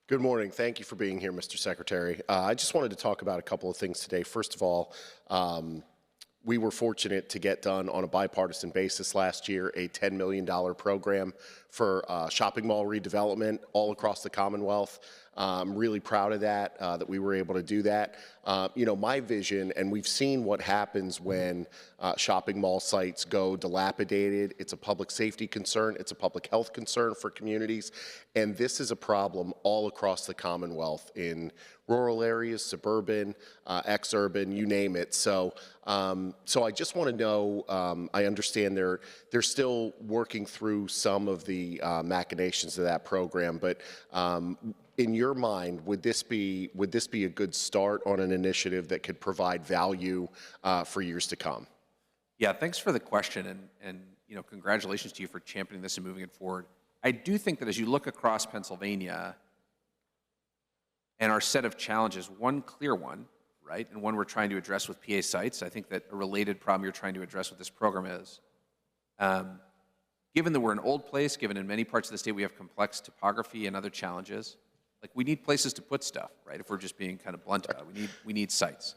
Good morning. Thank you for being here, Mr. Secretary. I just wanted to talk about a couple of things today. First of all, we were fortunate to get done on a bipartisan basis last year a $10 million program for shopping mall redevelopment all across the Commonwealth. I'm really proud of that we were able to do that. My vision, and we've seen what happens when shopping mall sites go dilapidated. It's a public safety concern. It's a public health concern for communities. And this is a problem all across the Commonwealth in rural areas, suburban, exurban, you name it. So I just want to know, I understand they're still working through some of the machinations of that program, but in your mind, would this be a good start on an initiative that could provide value for years to come? Yeah, thanks for the question, and congratulations to you for championing this and moving it forward. I do think that as you look across Pennsylvania and our set of challenges, one clear one, right, and one we're trying to address with PA sites, I think that a related problem you're trying to address with this program is, given that we're an old place, given in many parts of the state we have complex topography and other challenges, like we need places to put stuff, right, if we're just being kind of blunt about it. We need sites.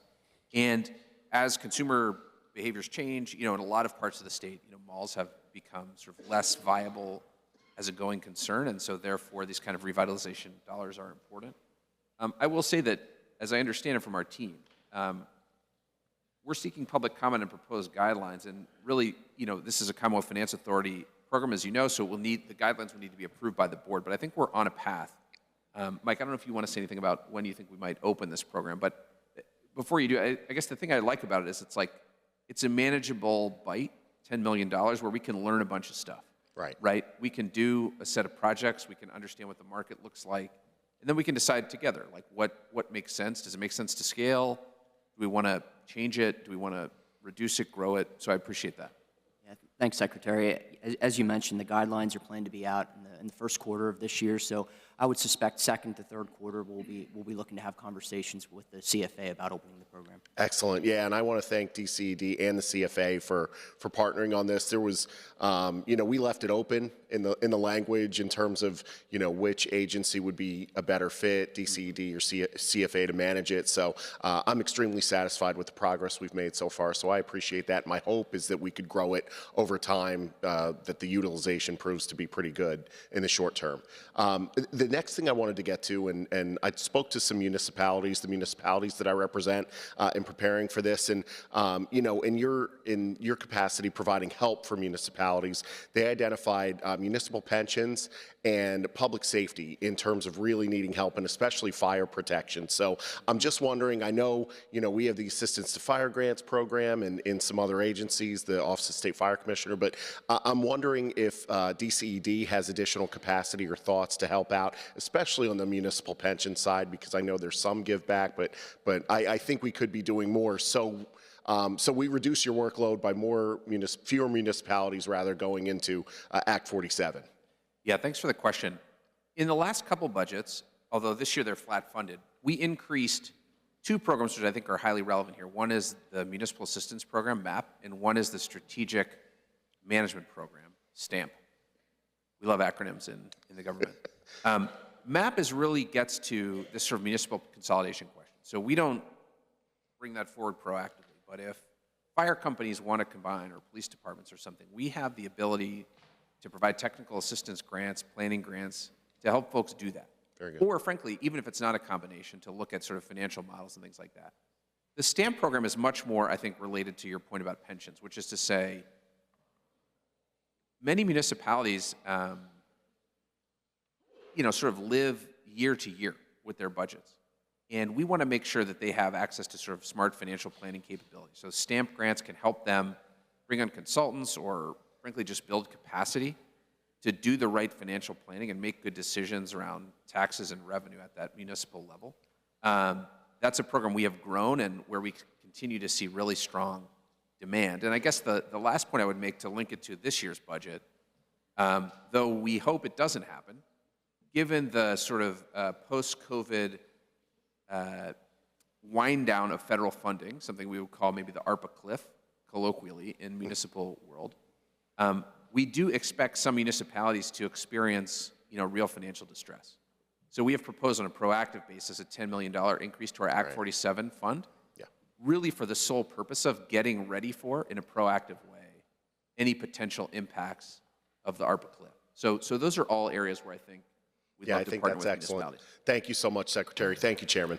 And as consumer behaviors change, in a lot of parts of the state, malls have become sort of less viable as a going concern, and so therefore these kind of revitalization dollars are important. I will say that, as I understand it from our team, we're seeking public comment and proposed guidelines, and really, this is a Commonwealth Finance Authority program, as you know, so the guidelines will need to be approved by the board, but I think we're on a path. Mike, I don't know if you want to say anything about when you think we might open this program, but before you do, I guess the thing I like about it is it's a manageable bite, $10 million, where we can learn a bunch of stuff. Right? We can do a set of projects, we can understand what the market looks like, and then we can decide together, like what makes sense. Does it make sense to scale? Do we want to change it? Do we want to reduce it, grow it? So I appreciate that. Yeah, thanks, Secretary. As you mentioned, the guidelines are planned to be out in the first quarter of this year, so I would suspect second to third quarter we'll be looking to have conversations with the CFA about opening the program. Excellent. Yeah, and I want to thank DCED and the CFA for partnering on this. There was, we left it open in the language in terms of, which agency would be a better fit, DCED or CFA, to manage it. So I'm extremely satisfied with the progress we've made so far. So I appreciate that. My hope is that we could grow it over time, that the utilization proves to be pretty good in the short term. The next thing I wanted to get to, and I spoke to some municipalities, the municipalities that I represent, in preparing for this, and in your capacity providing help for municipalities, they identified municipal pensions and public safety in terms of really needing help, and especially fire protection. So I'm just wondering, I know we have the Assistance to Fire Grants program and in some other agencies, the Office of State Fire Commissioner, but I'm wondering if DCED has additional capacity or thoughts to help out, especially on the municipal pension side, because I know there's some give back, but I think we could be doing more. So we reduce your workload by fewer municipalities rather going into Act 47. Yeah, thanks for the question. In the last couple budgets, although this year they're flat funded, we increased two programs which I think are highly relevant here. One is the Municipal Assistance Program, MAP, and one is the Strategic Management Program, STAMP. We love acronyms in the government. MAP really gets to this sort of municipal consolidation question. So we don't bring that forward proactively, but if fire companies want to combine, or police departments or something, we have the ability to provide technical assistance grants, planning grants, to help folks do that. Very good. Or frankly, even if it's not a combination, to look at sort of financial models and things like that. The STAMP program is much more, I think, related to your point about pensions, which is to say, many municipalities, sort of live year to year with their budgets. And we want to make sure that they have access to sort of smart financial planning capabilities. So STAMP grants can help them bring on consultants or frankly just build capacity to do the right financial planning and make good decisions around taxes and revenue at that municipal level. That's a program we have grown and where we continue to see really strong demand. And I guess the last point I would make to link it to this year's budget, though we hope it doesn't happen, given the sort of post-COVID wind down of federal funding, something we would call maybe the ARPA cliff, colloquially, in municipal world, we do expect some municipalities to experience real financial distress. So we have proposed on a proactive basis a $10 million increase to our Act 47 fund, Yeah. really for the sole purpose of getting ready for, in a proactive way, any potential impacts of the ARPA cliff. So those are all areas where I think we'd Yeah, love I to think partner that's with excellent. municipalities. Thank you so much, Secretary. Thank you, Chairman.